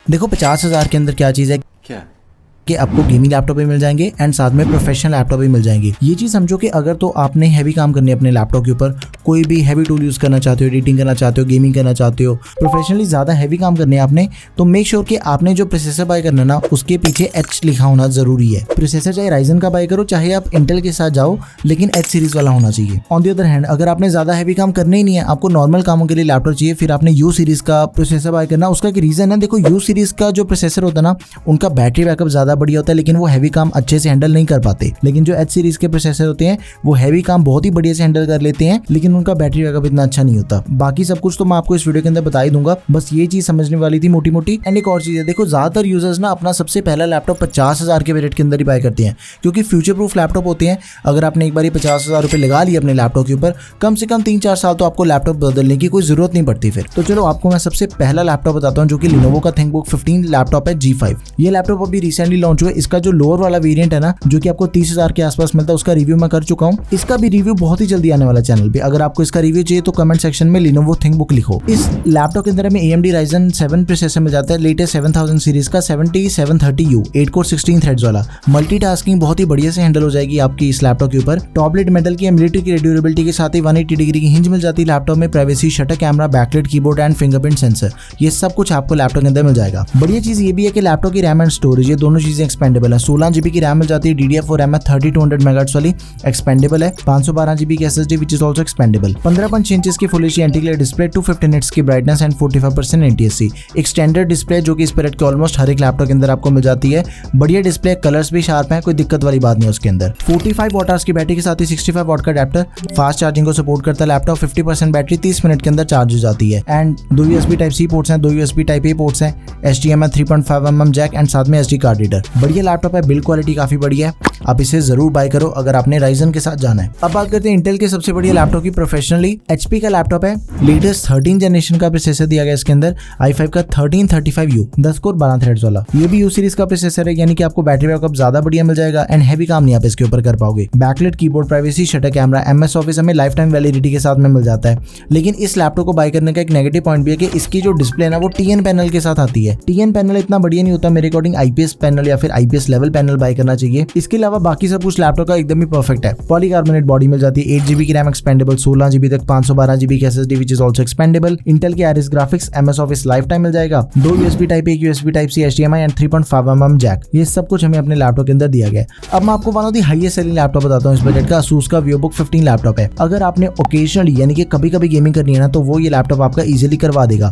देखो 50,000 के अंदर क्या चीज़ है क्या? कि आपको गेमिंग लैपटॉप भी मिल जाएंगे एंड साथ में प्रोफेशनल लैपटॉप भी मिल जाएंगे। ये चीज़ समझो कि अगर तो आपने हैवी काम करनी है अपने लैपटॉप के ऊपर, कोई भी हैवी टूल यूज़ करना चाहते हो, एडिटिंग करना चाहते हो, गेमिंग करना चाहते हो, प्रोफेशनली ज़्यादा हैवी काम करने हैं आपने, तो मेक श्योर कि आपने जो प्रोसेसर बाय करना ना उसके पीछे एच लिखा होना जरूरी है। प्रोसेसर चाहे राइजन का बाय करो, चाहे आप इंटेल के साथ जाओ, लेकिन एच सीरीज वाला होना चाहिए। ऑन दी अदर हैंड अगर आपने ज़्यादा हैवी काम करने ही नहीं है, आपको नॉर्मल कामों के लिए लैपटॉप चाहिए, फिर आपने यू सीरीज का प्रोसेसर बाय करना। उसका एक रीज़न है, देखो यू सीरीज का जो प्रोसेसर होता है ना, उनका बैटरी बैकअप ज़्यादा बढ़िया होता है, लेकिन वो हैवी काम अच्छे से हैंडल नहीं कर पाते। लेकिन जो एच सीरीज के प्रोसेसर होते हैं वो हैवी काम बहुत ही बढ़िया से हैंडल कर लेते हैं, लेकिन उनका बैटरी बैकअप इतना अच्छा नहीं होता। बाकी सब कुछ तो मैं आपको इस वीडियो के अंदर बता ही दूंगा, बस ये चीज समझने वाली थी मोटी मोटी। एंड एक और चीज है, देखो ज्यादातर यूजर्स ना अपना सबसे पहला लैपटॉप 50,000 के बजट के अंदर ही बाय करते हैं, क्योंकि फ्यूचर प्रूफ लैपटॉप होते हैं। अगर आपने एक बार 50,000 रुपए लगा लिए अपने लैपटॉप के ऊपर, कम से कम 3-4 साल तो आपको लैपटॉप बदलने की कोई जरूरत नहीं पड़ती फिर। तो चलो आपको मैं सबसे पहला लैपटॉप बताता हूँ, जो कि Lenovo का ThinkBook 15 लैपटॉप है G5। ये लैपटॉप अभी रिसेंटली लॉन्च हुआ है। इसका जो लोअर वाला वेरिएंट है ना, जो कि आपको 30,000 के आसपास मिलता है, उसका रिव्यू मैं कर चुका हूँ। इसका भी रिव्यू बहुत ही जल्दी आने वाला चैनल पे। अगर आपको इसका रिव्यू चाहिए तो कमेंट सेक्शन में Lenovo ThinkBook लिखो। इस लैपटॉप के अंदर हमें AMD Ryzen 7 प्रोसेसर मिल जाता है, लेटेस्ट 7000 सीरीज का 7730U 8 कोर 16 थ्रेड्स वाला। मल्टीटास्किंग बहुत ही बढ़िया से हैंडल हो जाएगी आपकी इस लैपटॉप के ऊपर। टॉपलेट मेटल की मिलिट्री की ड्यूरेबिलिटी के साथ ही 180 डिग्री की हिंज मिल जाती है लैपटॉप में। Privacy, shutter camera, backlight keyboard and fingerprint sensor, ये सब कुछ आपको लैपटॉप के अंदर मिल जाएगा। बढ़िया चीज ये भी है कि लैपटॉप की रैम एंड स्टोरेज, ये दोनों चीजें एक्सपेंडेबल है। 16GB की रैम मिल जाती है, DDR4 RAM है, 3200 MHz वाली एक्सपेंडेबल है। 512GB की SSD which is also expandable. 15.6 inches की full HD anti glare display, 250 nits की ब्राइटनेस एंड 45% NTSC। एक स्टैंडर्ड डिस्प्ले जो कि इस पैरेट के ऑलमोस्ट हर एक लैपटॉप के अंदर आपको मिल जाती है। बढ़िया डिस्प्ले, कलर्स भी शार्प हैं, कोई दिक्कत वाली बात नहीं है उसके अंदर। 45 वॉट आवर्स की बैटरी के साथ ही 65 वॉट का अडेप्टर, फास्ट चार्जिंग को सपोर्ट करता है लैपटॉप। 50% बैटरी 30 मिनट के अंदर चार्ज हो जाती है। एंड 2 USB Type-C पोर्ट्स हैं, 2 USB Type-A पोर्ट्स हैं, HDMI 3.5mm जैक एंड साथ में SD कार्ड रीडर। बढ़िया लैपटॉप है, बिल्ड क्वालिटी काफी बढ़िया है, आप इसे जरूर बाय करो अगर आपने राइजन के साथ जाना है। अब बात करते हैं इंटेल के सबसे बढ़िया लैपटॉप की प्रोफेशनली। HP का लैपटॉप है, लेटेस्ट 13 जनरेशन का प्रोसेसर दिया गया इसके अंदर, i5 का 1335U 10 कोर 12 थ्रेड्स वाला। ये भी U सीरीज का प्रोसेसर है, यानी कि आपको बैटरी बैकअप ज्यादा बढ़िया मिल जाएगा एंड हैवी काम नहीं आप इसके ऊपर कर पाओगे। Backlight keyboard, privacy, shutter camera, MS office हमें लाइफ टाइम वैलिडिटी के साथ में मिल जाता है। लेकिन इस लैपटॉप को बाय करने का एक नेगेटिव पॉइंट भी है कि इसकी जो डिस्प्ले है ना वो TN पैनल के साथ आती है। TN पैनल इतना बढ़िया नहीं होता, मेरे अकॉर्डिंग IPS पैनल या फिर IPS लेवल पैनल बाय करना चाहिए। इसके अलावा बाकी सब कुछ लैपटॉप का एकदम ही परफेक्ट है। पॉलीकार्बोनेट बॉडी मिल जाती है, 8GB की रैम एक्सपेंडेबल, 16GB तक 512GB की SSD which is also expandable. Intel के Iris graphics, MS office lifetime मिल जाएगा। 2 USB Type-A, एक USB Type-C, HDMI and 3.5mm Jack, ये सब कुछ हमें अपने लैपटॉप के अंदर दिया गया है। अब मैं आपको one of the highest selling laptop बताता हूँ इस बजट का, ASUS का VivoBook 15 लैपटॉप है। अगर आपने ओकेजनली यानी कि कभी कभी गेमिंग करनी है ना, तो वो ये लैपटॉप आपका इजीली करवा देगा।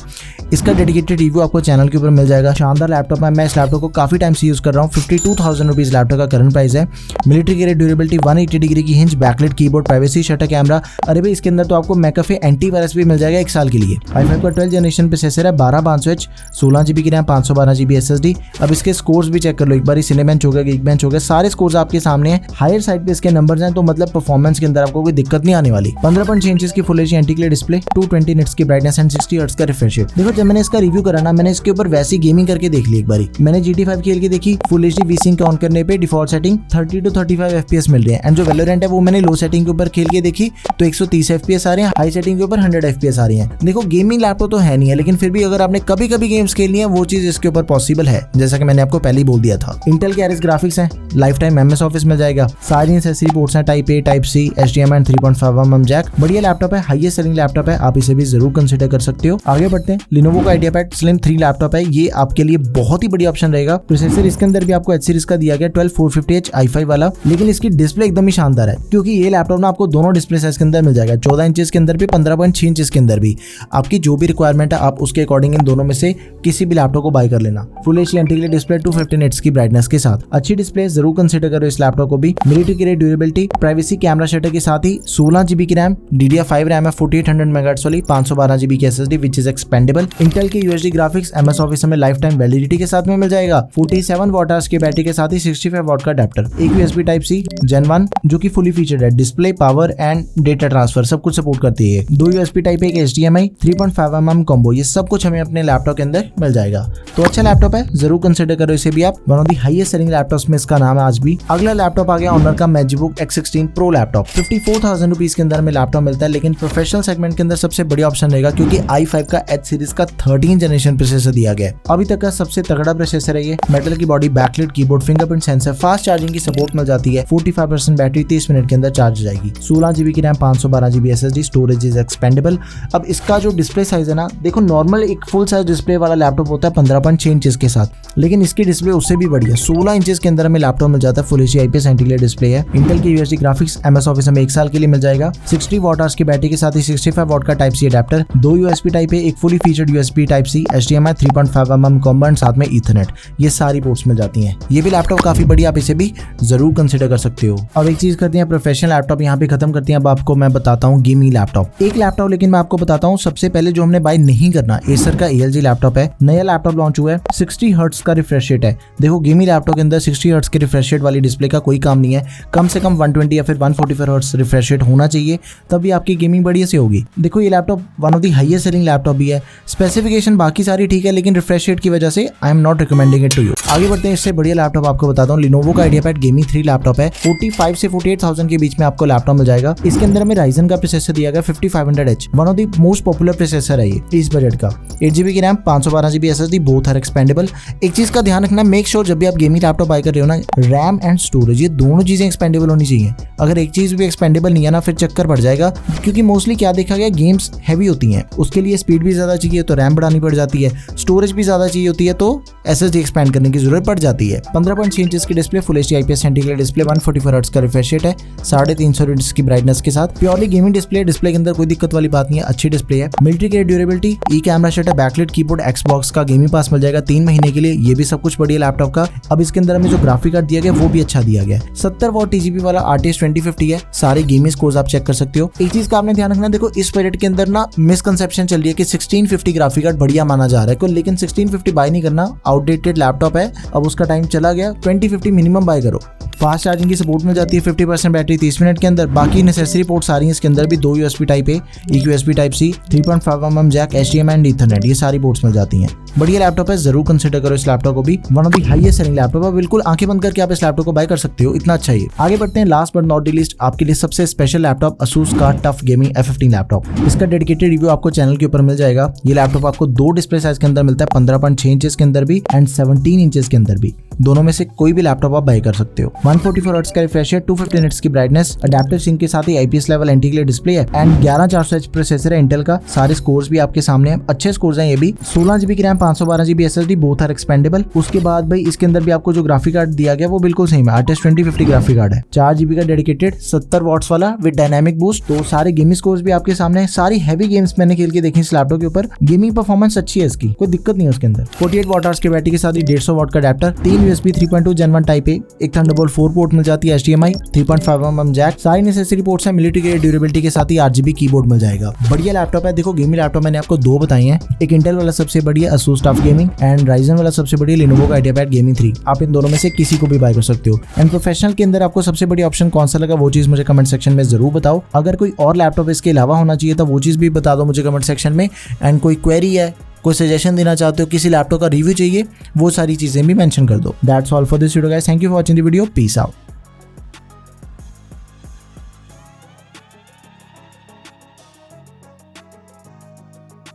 इसका डेडिकेटेड रिव्यू आपको चैनल के ऊपर मिल जाएगा। शानदार लैपटॉप है, मैं इस लैपटॉप को काफी टाइम से यूज कर रहा हूँ। 52,000 रुपीज लैपटॉप का करंट प्राइस है। मिलिट्री ग्रेड ड्यूरेबिलिटी, 180 डिग्री की hinge, backlight keyboard, privacy, shutter camera. अरे भाई इसके अंदर तो आपको मैकेफे एंटीवायरस भी मिल जाएगा 1 साल के लिए। i5 का 12 जनरेशन प्रोसेसर है, 12500H, 16GB की रैम, 512GB SSD। अब इसके स्कोर्स भी चेक कर लो एक बार, सिनेबेंच हो गया, गीकबेंच हो गया, सारे स्कोर्स आपके सामने हैं। हायर साइड पे इसके नंबर्स हैं, तो मतलब परफॉर्मेंस के अंदर आपको कोई दिक्कत नहीं आने वाली। 15.6 इंचेस की full HD anti glare display, 220 nits की ब्राइटनेस एंड 60 हर्ट्ज का रिफ्रेश रेट। देखो जब मैंने इसका रिव्यू करा ना, मैंने इसके ऊपर वैसी गेमिंग करके देख ली एक बारी। मैंने GT5 खेल के देखी, फुल एचडी V-Sync ऑन करने पे डिफॉल्ट सेटिंग 30 to 35 FPS मिल रही है। एंड जो Valorant है वो मैंने लो सेटिंग के ऊपर खेल के देखी तो 130 FPS आ रहे हैं, हाई सेटिंग के ऊपर 100 FPS आ रही है। देखो गेमिंग लैपटॉप तो है नहीं है, लेकिन फिर भी अगर आपने कभी कभी गेम्स खेलनी है वो चीज इसके ऊपर पॉसिबल है, जैसा कि मैंने आपको पहले ही बोल दिया था। इंटेल के Iris ग्राफिक्स है, लाइफ टाइम MS ऑफिस मिल जाएगा। सारी एसेसरी पोर्ट्स हैं, Type-A, Type-C, HDMI and 3.5mm jack. बढ़िया लैपटॉप है, हाईएस्ट सेलिंग लैपटॉप है, आप इसे भी जरूर कंसिडर कर सकते हो। आगे बढ़ते हैं, Lenovo का IdeaPad Slim 3 लैपटॉप है, ये आपके लिए बहुत ही बढ़िया ऑप्शन रहेगा। प्रोसेसर इसके अंदर भी आपको H सीरीज का दिया गया 12450H i5 वाला, लेकिन इसकी डिस्प्ले एकदम ही शानदार है, क्योंकि ये लैपटॉप ना आपको दोनों डिस्प्ले साइज के अंदर मिल जाएगा, 14 इंचेस के अंदर भी, 15.6 इंचेस के अंदर भी। आपकी जो भी रिक्वायरमेंट है आप उसके अकॉर्डिंग इन दोनों में से किसी भी लैपटॉप को बाय कर लेना। Full HD anti glare display, 250 nits की ब्राइटनेस के साथ, अच्छी डिस्प्ले, जरूर कंसिडर करो इस लैपटॉप को भी। Military grade durability, privacy, camera shutter के साथ ही 16GB की रैम, DDR5 रैम है, 4800 MHz वाली, 512GB की SSD which is expandable. Intel के UHD ग्राफिक्स, MS ऑफिस में लाइफ टाइम वैलिडिटी के साथ में मिल जाएगा। 47 वॉट आवर्स की बैटरी के साथ ही 65 वॉट का अडेप्टर। अडेप्टर, एक USB Type-C Gen 1 जो कि फुली फीचर्ड है, display, power and data transfer सब कुछ सपोर्ट करती है, 2 USB Type, एक HDMI, 3.5mm कॉम्बो, ये सब कुछ हमें अपने लैपटॉप के अंदर मिल जाएगा। तो अच्छा लैपटॉप है, जरूर कंसिडर करो इसे भी आप। One of the highest selling laptops में इसका नाम है आज भी। अगला लैपटॉप आ गया ऑनर का MagicBook X16 Pro laptop. 54,000 rupees के अंदर में लैपटॉप मिलता है, लेकिन प्रोफेशनल सेगमेंट के अंदर सबसे बढ़िया ऑप्शन रहेगा क्योंकि i5 का H सीरीज का 13 जनरेशन प्रोसेसर दिया गया है। अभी तक का सबसे तगड़ा प्रोसेसर है ये। मेटल की body, backlit keyboard, fingerprint sensor, fast charging की सपोर्ट मिल जाती है। 45% बैटरी 30 मिनट के अंदर चार्ज हो जाएगी। 16 GB की RAM, 512 GB SSD, storage is expandable. अब इसका जो डिस्प्ले साइज है ना, देखो नॉर्मल एक फुल साइज डिस्प्ले वाला लैपटॉप होता है 15.6 इंचेस के साथ, लेकिन इसकी डिस्प्ले उससे भी बढ़िया 16 इंचेस के अंदर हमें लैपटॉप मिल जाता है। Full HD IPS anti-glare display है। इंटेल की UHD ग्राफिक्स, MS ऑफिस हमें 1 साल के लिए मिल जाएगा। 60 वॉट आवर्स की बैटरी के साथ ही 65 वॉट का Type-C adapter, 2 USB Type A, एक fully featured USB Type-C, HDMI, 3.5mm combo and साथ में ईथरनेट, ये सारी पोर्ट्स मिल जाती हैं। ये भी लैपटॉप काफी बढ़िया, आप इसे भी जरूर कंसिडर कर सकते हो। अब एक चीज करते हैं प्रोफेशनल लैपटॉप यहाँ पे खत्म करते हैं। अब आपको मैं बताता हूँ गेमिंग लैपटॉप। एक लैपटॉप लेकिन मैं आपको बताता हूँ सबसे पहले जो हमने बाय नहीं करना, एसर का ALG लैपटॉप है। नया लैपटॉप लॉन्च हुआ है, 60 हर्ट्ज का रिफ्रेश रेट है। देखो गेमिंग लैपटॉप के अंदर 60 हर्ट्ज के रिफ्रेश रेट वाली डिस्प्ले का कोई काम नहीं है, कम से कम 120 या फिर 144 हर्ट्ज रिफ्रेश रेट होना चाहिए, तभी आपकी गेमिंग बढ़िया से होगी। देखो ये laptop one of the highest selling laptop भी है। स्पेसिफिकेशन बाकी सारी ठीक है, लेकिन रिफ्रेश रेट की वजह से I am not recommending it to you. आगे बढ़ते हैं, इससे बढ़िया लैपटॉप आपको बताता हूँ। Lenovo का IdeaPad Gaming 3 लैपटॉप है। 45 से 48,000 के बीच में आपको लैपटॉप मिल जाएगा। इसके अंदर हमें Ryzen का प्रोसेसर दिया गया 5500H, one of the most popular processor है ये इस बजट का। 8 GB की RAM, 512 GB SSD, both are expandable. एक चीज का ध्यान रखना, मेक श्योर जब भी आप गेमिंग लैपटॉप बाय कर रहे हो ना, रैम एंड स्टोरेज ये दोनों चीजें एक्सपेंडेबल होनी चाहिए। अगर एक चीज भी एक्सपेंडेबल नहीं है ना, फिर चक्कर पड़ जाएगा, क्योंकि मोस्टली क्या देखा गया, गेम्स हैवी होती हैं, उसके लिए स्पीड भी ज्यादा चाहिए तो रैम बढ़ानी पड़ जाती है, स्टोरेज भी ज्यादा चाहिए होती है तो SSD एक्सपेंड करने की जरूरत पड़ जाती है। 15.6 इंचेस की display, full HD IPS anti-glare display, 144 hertz का रिफ्रेश रेट है, 350 रेट्स की ब्राइटनेस के साथ। प्योरली गेमिंग डिस्प्ले के अंदर कोई दिक्कत वाली बात नहीं है, अच्छी डिस्प्ले है। मिलिट्री ग्रेड ड्यूरेबिलिटी, ई कैमरा सेट है, बैकलिट कीबोर्ड, Xbox का गेमिंग पास मिल जाएगा 3 महीने के लिए, ये भी सब कुछ बढ़िया लैपटॉप का। अब इसके अंदर हमें जो ग्राफिक कार्ड दिया गया वो भी अच्छा दिया गया है। 70 वॉट TGP वाला RTX 2050 है। सारे गेमिंग स्कोर्स आप चेक कर सकते हो। एक चीज का आपने ध्यान रखना, देखो इस बजट के अंदर ना मिसकंसेप्शन चल रही है कि 1650 ग्राफिक कार्ड बढ़िया माना जा रहा है, लेकिन 1650 बाय नहीं करना, आउटडेटेड लैपटॉप है, अब उसका टाइम चला गया। 2050 मिनिमम बाय करो। फास्ट चार्जिंग की सपोर्ट मिल जाती है, 50% बैटरी 30 मिनट के अंदर। बाकी नेसेसरी पोर्ट्स आ रही हैं इसके अंदर भी, 2 USB Type A, एक USB Type-C, 3.5mm jack, HDMI and ethernet, ये सारी पोर्ट्स मिल जाती हैं। बढ़िया लैपटॉप है, जरूर कंसिडर करो इस लैपटॉप को भी। One of the highest selling laptop है, बिल्कुल आंखें बंद करके आप इस लैपटॉप को बाय कर सकते हो, इतना अच्छा ही। आगे बढ़ते हैं, लास्ट बट नॉट लीस्ट आपके लिए सबसे स्पेशल लैपटॉप, Asus का टफ गेमिंग F15 लैपटॉप। इसका डेडिकेटेड रिव्यू आपको चैनल के ऊपर मिल जाएगा। ये लैपटॉप आपको 2 डिस्प्ले साइज के अंदर मिलता है, 15.6 इंचेस के अंदर भी एंड 17 इंचेस के अंदर भी। दोनों में से कोई भी लैपटॉप आप बाय कर सकते हो। 144 हर्ट्ज का रिफ्रेश रेट, 250 निट्स की ब्राइटनेस, अडैप्टिव सिंक के साथ ही IPS लेवल एंटी-ग्लेयर डिस्प्ले है एंड 11400H प्रोसेसर है इंटेल का। सारे स्कोर्स भी आपके सामने हैं, अच्छे स्कोर्स हैं ये भी। 16 GB की RAM, 512 GB SSD, both are expandable. उसके बाद भाई इसके अंदर भी आपको जो ग्राफिक कार्ड दिया गया वो बिल्कुल सेम है, RTX 2050 ग्राफिक कार्ड है। 4 GB का डेडिकेटेड, 70 वॉट्स वाला विद डायनामिक बूस्ट। तो सारे गेमिंग स्कोर्स भी आपके सामने है। सारी हैवी गेम्स मैंने खेल के देखी इस लैपटॉप के ऊपर, गेमिंग परफॉर्मेंस अच्छी है इसकी, कोई दिक्कत नहीं है उसके अंदर। 48 वॉट आवर्स की बैटरी के साथ ही 150 वॉट का adapter, 3 USB 3.2 Gen 1 Type A, एक थंडरबोल्ट 4 पोर्ट मिल जाती है, HDMI, 3.5mm जैक, सारी नेसेसरी पोर्ट्स है। मिलिट्री ग्रेड ड्यूरेबिलिटी के साथ ही RGB कीबोर्ड मिल जाएगा। बढ़िया लैपटॉप है। देखो गेमिंग लैपटॉप मैंने आपको 2 बताई हैं, एक इंटेल वाला सबसे बढ़िया Asus TUF gaming and Ryzen वाला सबसे बढ़िया Lenovo का IdeaPad Gaming 3। आप इन दोनों में से किसी को भी बाय कर सकते हो। एंड प्रोफेशनल के अंदर आपको सबसे बढ़िया ऑप्शन कौन सा लगा वो चीज मुझे कमेंट सेक्शन में जरूर बताओ। अगर कोई और लैपटॉप इसके अलावा होना चाहिए तो वो चीज भी बता दो मुझे कमेंट सेक्शन में। एंड कोई क्वेरी है, कोई सजेशन देना चाहते हो, किसी लैपटॉप का रिव्यू चाहिए, वो सारी चीजें भी मेंशन कर दो। That's all for this video guys, thank you for watching the video, peace out.